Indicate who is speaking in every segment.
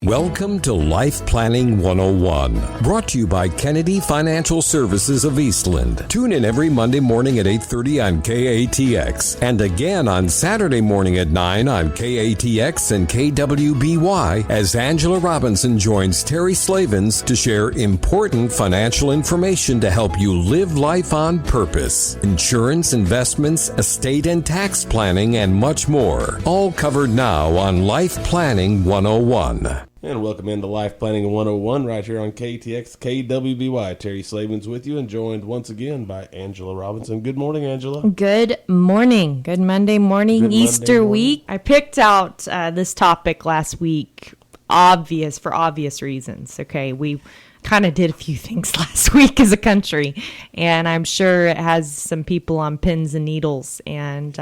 Speaker 1: Welcome to Life Planning 101, brought to you by Kennedy Financial Services of Eastland. Tune in every Monday morning at 8:30 on KATX, and again on Saturday morning at 9 on KATX and KWBY as Angela Robinson joins Terry Slavens to share important financial information to help you live life on purpose. Insurance, investments, estate and tax planning, and much more. All covered now on Life Planning 101.
Speaker 2: And welcome into Life Planning 101 right here on KTX KWBY. Terry Slavens with you and joined once again by Angela Robinson. Good morning, Angela.
Speaker 3: Good morning. Good Monday morning,
Speaker 2: Good
Speaker 3: Easter
Speaker 2: Monday morning.
Speaker 3: week. I picked out this topic last week, for obvious reasons. Okay, we kind of did a few things last week as a country, and I'm sure it has some people on pins and needles, and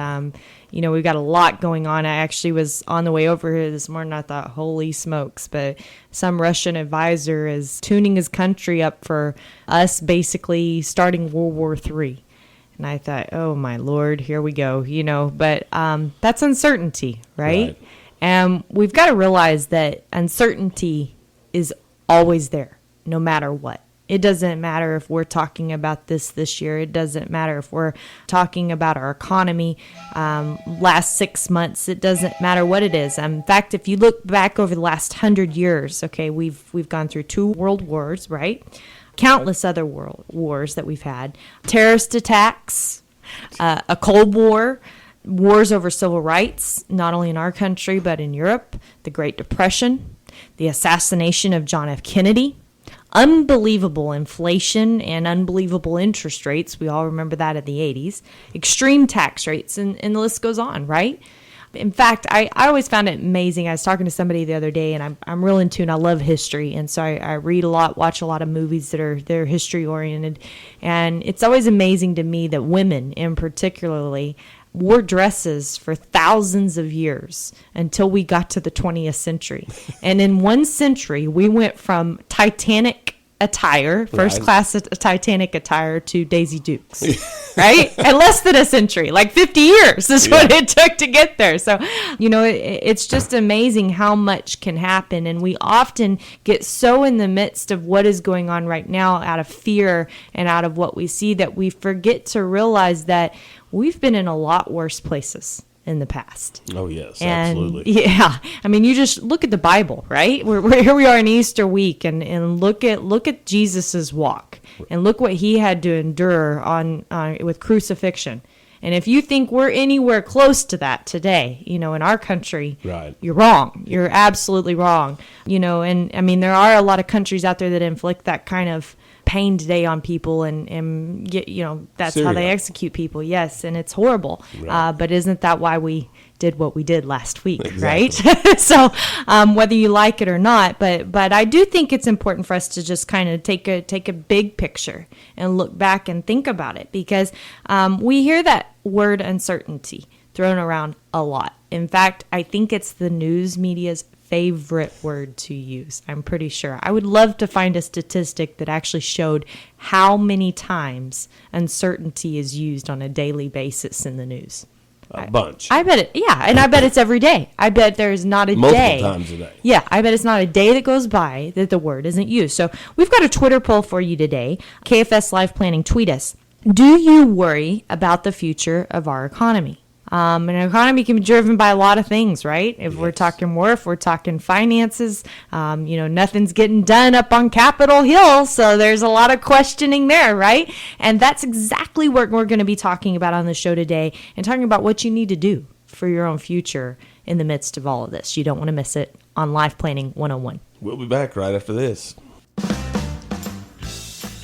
Speaker 3: we've got a lot going on. I actually was on the way over here this morning. I thought, holy smokes, but some Russian advisor is tuning his country up for us basically starting World War III. And I thought, oh my Lord, here we go, but that's uncertainty, right? And we've got to realize that uncertainty is always there, no matter what. It doesn't matter if we're talking about this year. It doesn't matter if we're talking about our economy last 6 months. It doesn't matter what it is. In fact, if you look back over the last 100 years, okay, we've gone through 2 world wars, right? Countless other world wars that we've had. Terrorist attacks, a Cold War, wars over civil rights, not only in our country but in Europe, the Great Depression, the assassination of John F. Kennedy, unbelievable inflation and unbelievable interest rates. We all remember that in the 80s. Extreme tax rates, and the list goes on, right? In fact, I always found it amazing. I was talking to somebody the other day, and I'm real in tune. I love history, and so I read a lot, watch a lot of movies they're history-oriented. And it's always amazing to me that women, in particularly, wore dresses for thousands of years until we got to the 20th century. And in 1 century, we went from Titanic attire, first class Titanic attire, to Daisy Dukes, right? In less than a century, like 50 years is what it took to get there. So, it's just amazing how much can happen. And we often get so in the midst of what is going on right now out of fear and out of what we see that we forget to realize that we've been in a lot worse places in the past.
Speaker 2: Oh, yes,
Speaker 3: and
Speaker 2: absolutely.
Speaker 3: Yeah. I mean, you just look at the Bible, right? We're here we are in Easter week, and look at Jesus's walk, and look what he had to endure on with crucifixion. And if you think we're anywhere close to that today, in our country,
Speaker 2: right, you're
Speaker 3: wrong. You're absolutely wrong. And I mean, there are a lot of countries out there that inflict that kind of pain today on people, and that's
Speaker 2: Syria.
Speaker 3: how they execute people. Yes, and it's horrible.
Speaker 2: Right.
Speaker 3: But isn't that why we did what we did last week,
Speaker 2: Exactly.
Speaker 3: right? So whether you like it or not, but I do think it's important for us to just kind of take a big picture and look back and think about it, because we hear that word uncertainty thrown around a lot. In fact, I think it's the news media's favorite word to use. I'm pretty sure. I would love to find a statistic that actually showed how many times uncertainty is used on a daily basis in the news.
Speaker 2: A bunch.
Speaker 3: I bet it, yeah, and I bet it's every day. I bet there's not a
Speaker 2: Multiple
Speaker 3: day.
Speaker 2: times a day.
Speaker 3: Yeah, I bet it's not a day that goes by that the word isn't used. So we've got a Twitter poll for you today. KFS Life Planning, tweet us. Do you worry about the future of our economy? An economy can be driven by a lot of things, right? If we're talking war, if we're talking finances, nothing's getting done up on Capitol Hill, so there's a lot of questioning there, right? And that's exactly what we're going to be talking about on the show today, and talking about what you need to do for your own future in the midst of all of this. You don't want to miss it on Life Planning 101.
Speaker 2: We'll be back right after this.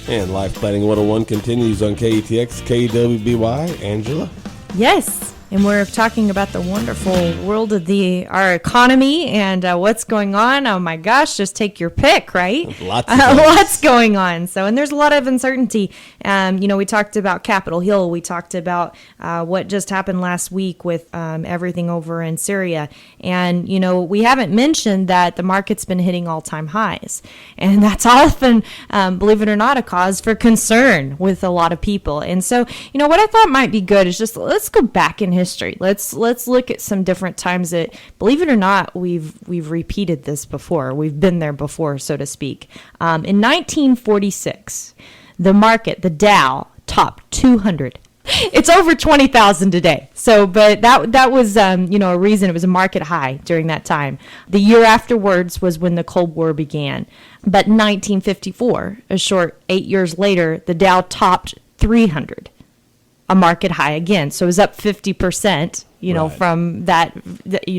Speaker 2: And Life Planning 101 continues on KTX KWBY. Angela?
Speaker 3: Yes. And we're talking about the wonderful world of our economy and what's going on. Oh my gosh, just take your pick, right? Lots going on. So, and there's a lot of uncertainty. We talked about Capitol Hill. We talked about what just happened last week with everything over in Syria. And, we haven't mentioned that the market's been hitting all-time highs. And that's often, believe it or not, a cause for concern with a lot of people. And so, what I thought might be good is just let's go back in history. Let's look at some different times that, believe it or not, we've repeated this before. We've been there before, so to speak. In 1946, the market, the Dow, topped 200. It's over 20,000 today. So, but that was, a reason. It was a market high during that time. The year afterwards was when the Cold War began. But in 1954, a short 8 years later, the Dow topped 300, a market high again. So it was up 50%,
Speaker 2: Right.
Speaker 3: from that,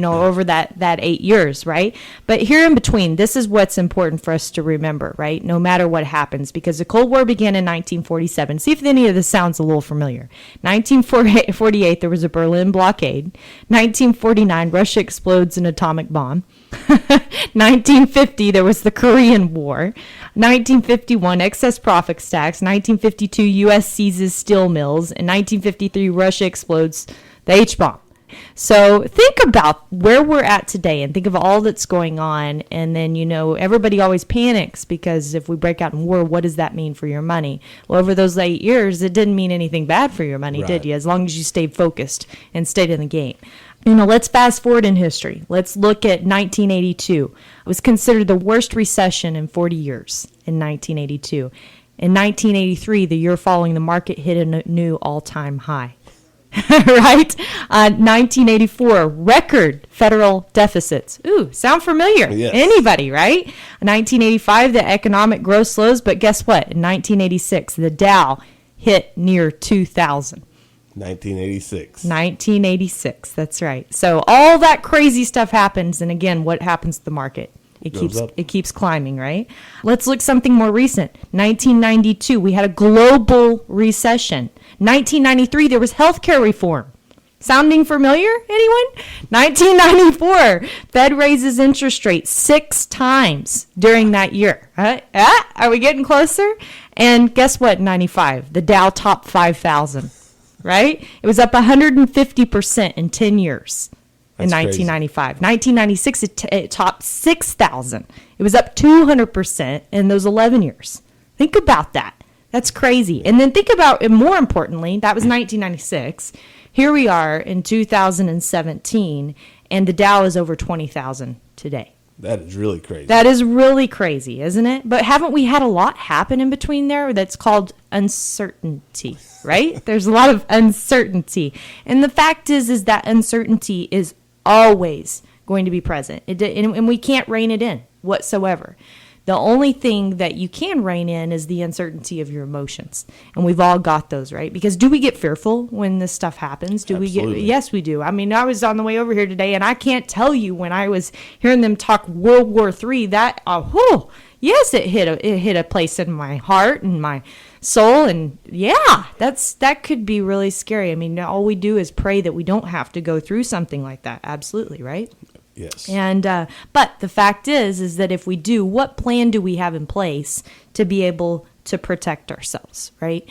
Speaker 3: over that 8 years, right? But here in between, this is what's important for us to remember, right? No matter what happens, because the Cold War began in 1947. See if any of this sounds a little familiar. 1948, there was a Berlin blockade. 1949, Russia explodes an atomic bomb. 1950, there was the Korean War. 1951, excess profits tax. 1952, U.S. seizes steel mills. In 1953, Russia explodes the H-bomb. So think about where we're at today and think of all that's going on. And then, everybody always panics because if we break out in war, what does that mean for your money? Well, over those 8 years, it didn't mean anything bad for your money,
Speaker 2: Right.
Speaker 3: did you? As long as you stayed focused and stayed in the game. Let's fast forward in history. Let's look at 1982. It was considered the worst recession in 40 years in 1982. In 1983, the year following, the market hit a new all-time high. Right? 1984, record federal deficits. Ooh, sound familiar?
Speaker 2: Yes.
Speaker 3: Anybody, right? 1985, the economic growth slows, but guess what? In 1986, the Dow hit near 2,000.
Speaker 2: 1986.
Speaker 3: 1986, that's right. So all that crazy stuff happens, and again, what happens to the market?
Speaker 2: Goes up.
Speaker 3: It keeps climbing, right? Let's look something more recent. 1992, we had a global recession. 1993, there was healthcare reform. Sounding familiar, anyone? 1994, Fed raises interest rates 6 times during that year. Are we getting closer? And guess what? 95, the Dow topped 5,000, right? It was up 150% in 10 years. In
Speaker 2: That's crazy.
Speaker 3: 1995. 1996, it topped 6,000. It was up 200% in those 11 years. Think about that. That's crazy. And then think about, and more importantly, that was 1996. Here we are in 2017, and the Dow is over 20,000 today.
Speaker 2: That is really crazy.
Speaker 3: That is really crazy, isn't it? But haven't we had a lot happen in between there that's called uncertainty, right? There's a lot of uncertainty. And the fact is that uncertainty is always going to be present. And we can't rein it in whatsoever. The only thing that you can rein in is the uncertainty of your emotions. And we've all got those, right? Because do we get fearful when this stuff happens?
Speaker 2: Absolutely.
Speaker 3: Yes, we do. I mean, I was on the way over here today, and I can't tell you when I was hearing them talk World War III, that, yes, it hit a place in my heart and my soul. And yeah, that could be really scary. I mean, all we do is pray that we don't have to go through something like that. Absolutely, right?
Speaker 2: Yes.
Speaker 3: And but the fact is that if we do, what plan do we have in place to be able to protect ourselves, right?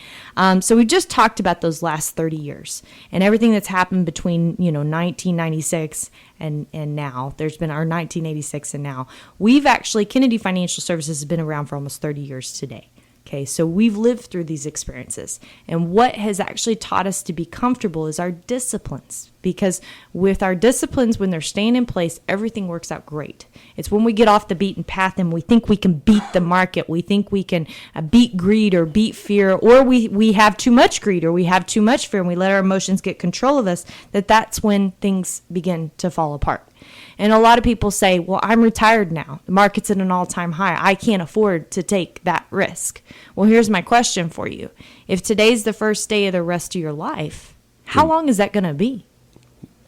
Speaker 3: So we just talked about those last 30 years and everything that's happened between 1996 and now. There's been our 1986 and now. We've actually, Kennedy Financial Services has been around for almost 30 years today. Okay, so we've lived through these experiences. And what has actually taught us to be comfortable is our disciplines. Because with our disciplines, when they're staying in place, everything works out great. It's when we get off the beaten path and we think we can beat the market, we think we can beat greed or beat fear, or we have too much greed or we have too much fear and we let our emotions get control of us, that's when things begin to fall apart. And a lot of people say, well, I'm retired now. The market's at an all-time high. I can't afford to take that risk. Well, here's my question for you. If today's the first day of the rest of your life, how long is that going to be?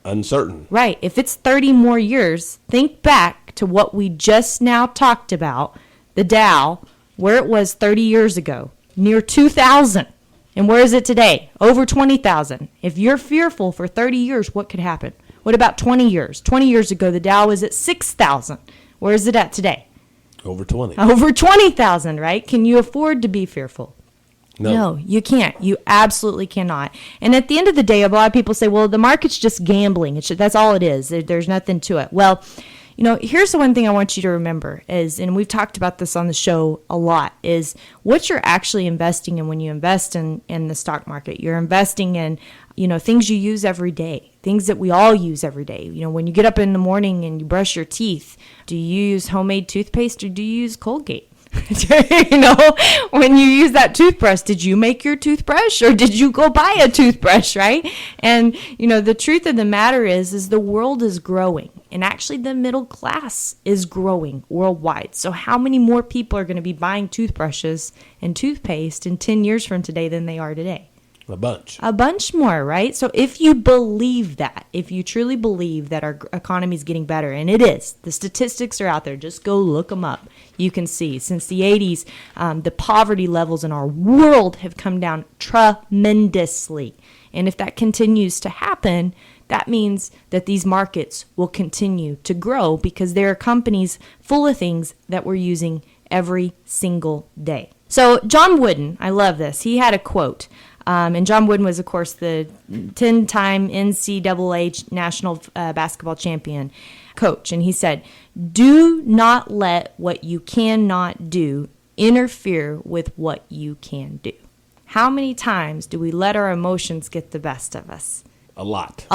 Speaker 2: Uncertain.
Speaker 3: Right. If it's 30 more years, think back to what we just now talked about, the Dow, where it was 30 years ago, near 2,000. And where is it today? Over 20,000. If you're fearful for 30 years, what could happen? What about 20 years? 20 years ago, the Dow was at 6,000. Where is it at today?
Speaker 2: Over 20.
Speaker 3: Over 20,000, right? Can you afford to be fearful?
Speaker 2: No.
Speaker 3: You can't. You absolutely cannot. And at the end of the day, a lot of people say, well, the market's just gambling. That's all it is. There's nothing to it. Well, here's the one thing I want you to remember is, and we've talked about this on the show a lot, is what you're actually investing in when you invest in the stock market. You're investing in things you use every day, things that we all use every day. When you get up in the morning and you brush your teeth, do you use homemade toothpaste or do you use Colgate? When you use that toothbrush, did you make your toothbrush or did you go buy a toothbrush, right? And, the truth of the matter is the world is growing. And actually the middle class is growing worldwide. So how many more people are going to be buying toothbrushes and toothpaste in 10 years from today than they are today?
Speaker 2: A bunch
Speaker 3: more, right? So if you believe that, if you truly believe that our economy is getting better, and it is, the statistics are out there, just go look them up. You can see since the 80s, the poverty levels in our world have come down tremendously. And if that continues to happen, that means that these markets will continue to grow because there are companies full of things that we're using every single day. So John Wooden, I love this. He had a quote. And John Wooden was, of course, the 10-time NCAA national basketball champion coach. And he said, "Do not let what you cannot do interfere with what you can do." How many times do we let our emotions get the best of us?
Speaker 2: A lot.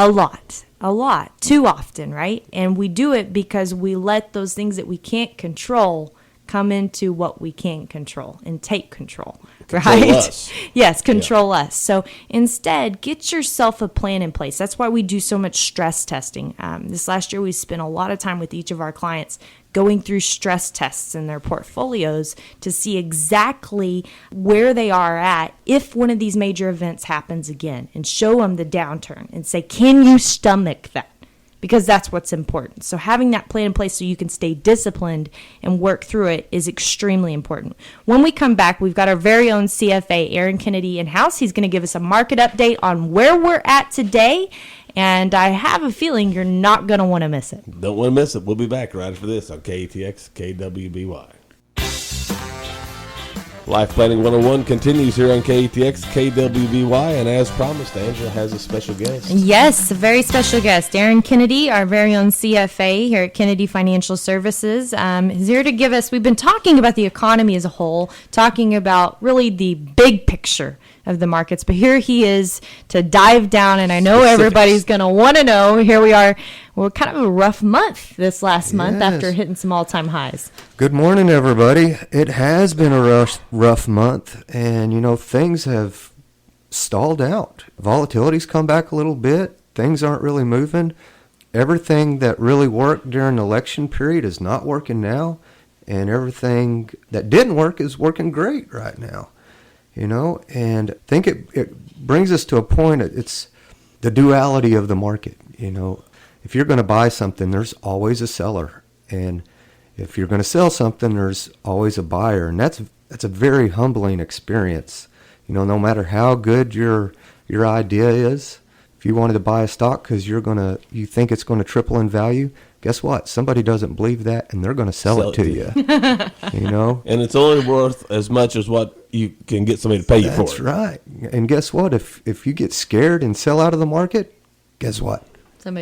Speaker 3: Too often, right? And we do it because we let those things that we can't control come into what we can control and take control, right?
Speaker 2: Control us.
Speaker 3: Yes, control us. So instead, get yourself a plan in place. That's why we do so much stress testing. This last year, we spent a lot of time with each of our clients going through stress tests in their portfolios to see exactly where they are at if one of these major events happens again, and show them the downturn and say, can you stomach that? Because that's what's important. So having that plan in place so you can stay disciplined and work through it is extremely important. When we come back, we've got our very own CFA, Aaron Kennedy, in-house. He's going to give us a market update on where we're at today. And I have a feeling you're not going to want to miss it.
Speaker 2: Don't want to miss it. We'll be back right after this on KATX KWBY. Life Planning 101 continues here on KATX KWBY, and as promised, Angela has a special guest.
Speaker 3: Yes, a very special guest. Aaron Kennedy, our very own CFA here at Kennedy Financial Services, is here to give us, we've been talking about the economy as a whole, talking about really the big picture of the markets, but here he is to dive down, and I know everybody's going to want to know. Here we are. Well, kind of a rough month this last month after hitting some all-time highs.
Speaker 4: Good morning, everybody. It has been a rough month, and, things have stalled out. Volatility's come back a little bit. Things aren't really moving. Everything that really worked during the election period is not working now, and everything that didn't work is working great right now. And I think it brings us to a point, it's the duality of the market. If you're going to buy something, there's always a seller. And if you're going to sell something, there's always a buyer. And that's a very humbling experience. No matter how good your idea is, if you wanted to buy a stock because you think it's going to triple in value, guess what? Somebody doesn't believe that, and they're going to sell it to you.
Speaker 2: And it's only worth as much as what you can get somebody to pay you for it.
Speaker 4: That's right. And guess what? If you get scared and sell out of the market, guess what?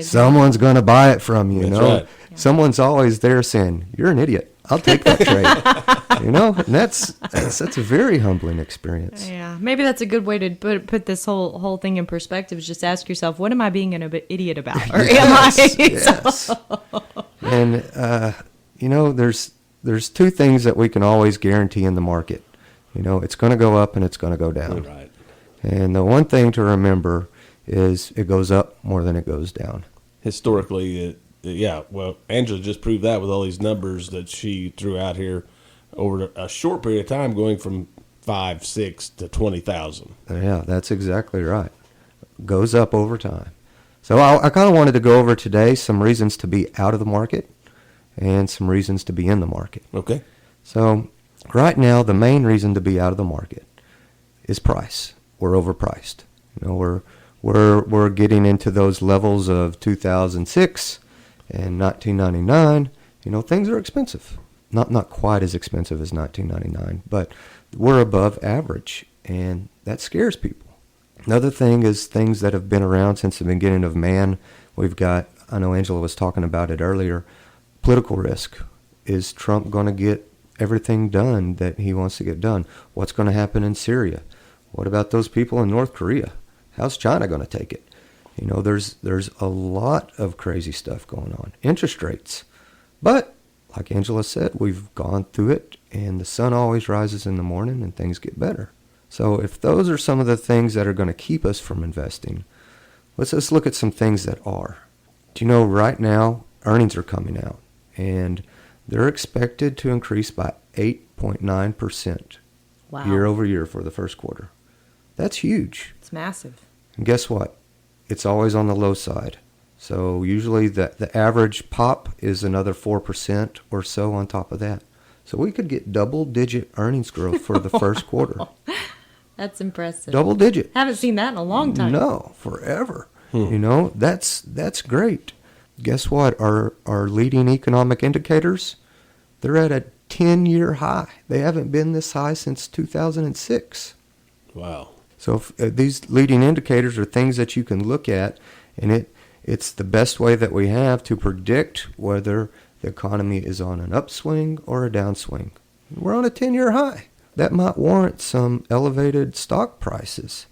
Speaker 4: Someone's going to buy it from you.
Speaker 2: That's right.
Speaker 3: Yeah.
Speaker 4: Someone's always there saying, "You're an idiot. I'll take that trade." And that's a very humbling experience.
Speaker 3: Yeah, maybe that's a good way to put this whole thing in perspective. Is just ask yourself, what am I being an idiot about, or am I?
Speaker 4: Yes. And there's two things that we can always guarantee in the market. It's going to go up and it's going to go down.
Speaker 2: Right.
Speaker 4: And the one thing to remember is it goes up more than it goes down.
Speaker 2: Historically, Angela just proved that with all these numbers that she threw out here over a short period of time, going from 5, 6 to 20,000.
Speaker 4: Yeah, that's exactly right. Goes up over time. So I kind of wanted to go over today some reasons to be out of the market and some reasons to be in the market.
Speaker 2: Okay.
Speaker 4: So right now, the main reason to be out of the market is price. We're overpriced. We're getting into those levels of 2006 and 1999. Things are expensive. Not quite as expensive as 1999, but we're above average, and that scares people. Another thing is things that have been around since the beginning of man. We've got, I know Angela was talking about it earlier, political risk. Is Trump going to get everything done that he wants to get done? What's going to happen in Syria? What about those people in North Korea? How's China going to take it? You know, there's a lot of crazy stuff going on. Interest rates. But, like Angela said, we've gone through it, and the sun always rises in the morning and things get better. So if those are some of the things that are going to keep us from investing, let's just look at some things that are. Do you know right now earnings are coming out, and they're expected to increase by 8.9%
Speaker 3: Wow.
Speaker 4: year over year for the first quarter. That's huge.
Speaker 3: It's massive.
Speaker 4: And guess what? It's always on the low side. So usually the average pop is another 4% or so on top of that. So we could get double-digit earnings growth for the first quarter.
Speaker 3: That's impressive.
Speaker 4: Double digit.
Speaker 3: Haven't seen that in a long time.
Speaker 4: No, forever. You know, that's great. Guess what? Our leading economic indicators, they're at a 10-year high. They haven't been this high since 2006.
Speaker 2: Wow.
Speaker 4: So these leading indicators are things that you can look at, and it's the best way that we have to predict whether the economy is on an upswing or a downswing. We're on a 10-year high. That might warrant some elevated stock prices.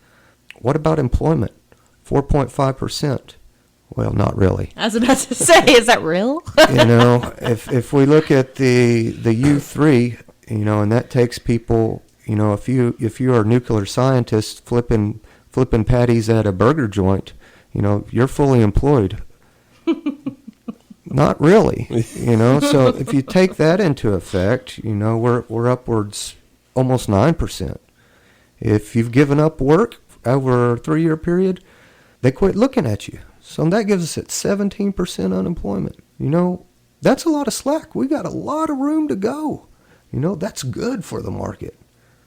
Speaker 4: What about employment? 4.5%. Well, not really.
Speaker 3: I was about to say, is that real?
Speaker 4: You know, if we look at the U3, you know, and that takes people, you know, if you are a nuclear scientist flipping patties at a burger joint, you know, you're fully employed. Not really, you know. So if you take that into effect, you know, we're upwards almost 9%. If you've given up work over a 3-year period, they quit looking at you. So that gives us at 17% unemployment. You know, that's a lot of slack. We got a lot of room to go. You know, that's good for the market.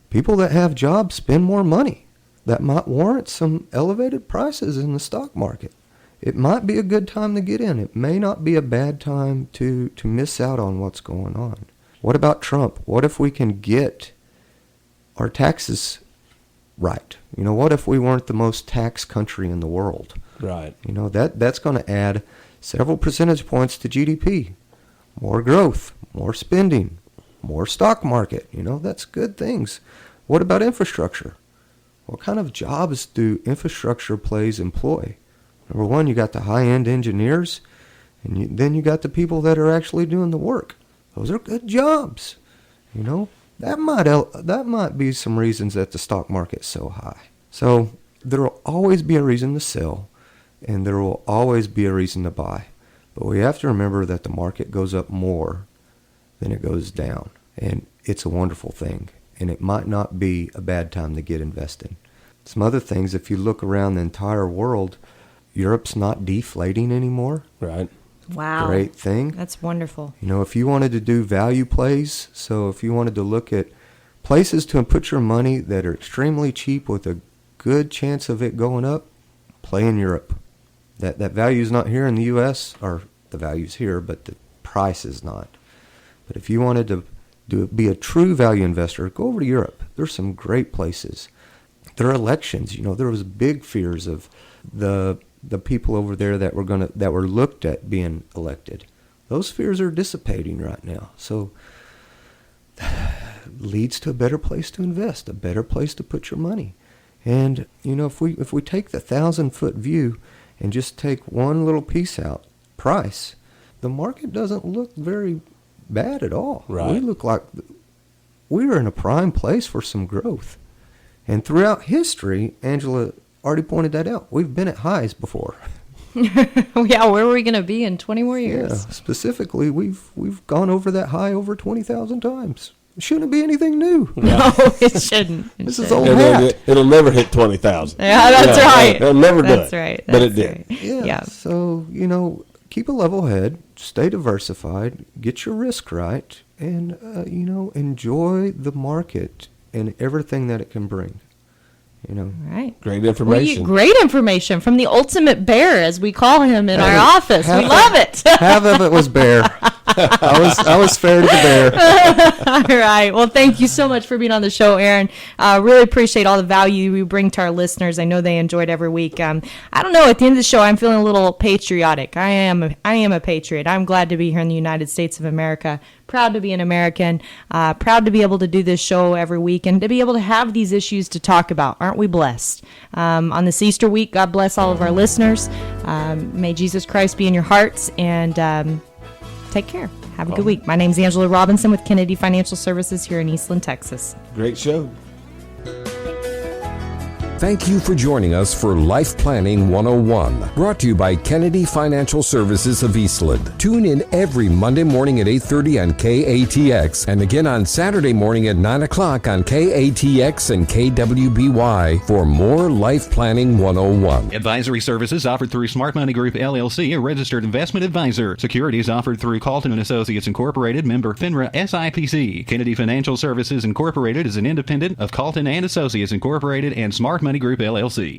Speaker 4: People that have jobs spend more money. That might warrant some elevated prices in the stock market. It might be a good time to get in. It may not be a bad time to miss out on what's going on. What about Trump? What if we can get our taxes right? You know, what if we weren't the most taxed country in the world?
Speaker 2: Right.
Speaker 4: You know, that's going to add several percentage points to GDP. More growth, more spending, more stock market. You know, that's good things. What about infrastructure? What kind of jobs do infrastructure plays employ? Number one, you got the high-end engineers, and then you got the people that are actually doing the work. Those are good jobs. You know, that might be some reasons that the stock market's so high. So there will always be a reason to sell, and there will always be a reason to buy. But we have to remember that the market goes up more than it goes down, and it's a wonderful thing. And it might not be a bad time to get invested. Some other things, if you look around the entire world, Europe's not deflating anymore.
Speaker 2: Right.
Speaker 3: Wow.
Speaker 4: Great thing.
Speaker 3: That's wonderful.
Speaker 4: You know, if you wanted to do value plays, so if you wanted to look at places to put your money that are extremely cheap with a good chance of it going up, play in Europe. That value's not here in the U.S., or the value's here, but the price is not. But if you wanted to be a true value investor, go over to Europe. There's some great places. There are elections. You know, there was big fears of the people over there that were looked at being elected. Those fears are dissipating right now. So leads to a better place to invest, a better place to put your money. And you know, if we take the 1,000-foot view and just take one little piece out, price, the market doesn't look very bad at all.
Speaker 2: Right.
Speaker 4: We look like we're in a prime place for some growth. And throughout history, Angela already pointed that out. We've been at highs before.
Speaker 3: Yeah, where are we going to be in 20 more years?
Speaker 4: Yeah, specifically, we've gone over that high over 20,000 times. It shouldn't be anything new.
Speaker 3: No, it shouldn't.
Speaker 4: This is old
Speaker 2: And
Speaker 4: hat.
Speaker 2: it'll never hit 20,000.
Speaker 3: Yeah, that's right.
Speaker 2: It'll never do
Speaker 3: That's
Speaker 2: it.
Speaker 3: right.
Speaker 2: But it
Speaker 3: That's
Speaker 2: did.
Speaker 3: right.
Speaker 4: Yeah.
Speaker 3: Yeah.
Speaker 4: So, you know, keep a level head, stay diversified, get your risk right, and, you know, enjoy the market and everything that it can bring. You know,
Speaker 3: All right.
Speaker 2: Great information.
Speaker 3: Great information from the ultimate bear, as we call him in our
Speaker 4: Half of-
Speaker 3: office. We
Speaker 4: half of-
Speaker 3: love it.
Speaker 4: half of it was bear. I was fair to the bear.
Speaker 3: All right. Well, thank you so much for being on the show, Aaron. Really appreciate all the value you bring to our listeners. I know they enjoyed every week. I don't know. At the end of the show, I'm feeling a little patriotic. I am a patriot. I'm glad to be here in the United States of America. Proud to be an American. Proud to be able to do this show every week and to be able to have these issues to talk about. Aren't we blessed? On this Easter week, God bless all of our listeners. May Jesus Christ be in your hearts, and take care. Have a good week. My name's Angela Robinson with Kennedy Financial Services here in Eastland, Texas.
Speaker 2: Great show.
Speaker 1: Thank you for joining us for Life Planning 101, brought to you by Kennedy Financial Services of Eastland. Tune in every Monday morning at 8:30 on KATX and again on Saturday morning at 9 o'clock on KATX and KWBY for more Life Planning 101.
Speaker 5: Advisory services offered through Smart Money Group, LLC, a registered investment advisor. Securities offered through Calton & Associates, Incorporated, member FINRA SIPC. Kennedy Financial Services, Incorporated is an independent of Calton & Associates, Incorporated, and Smart Money Group, LLC.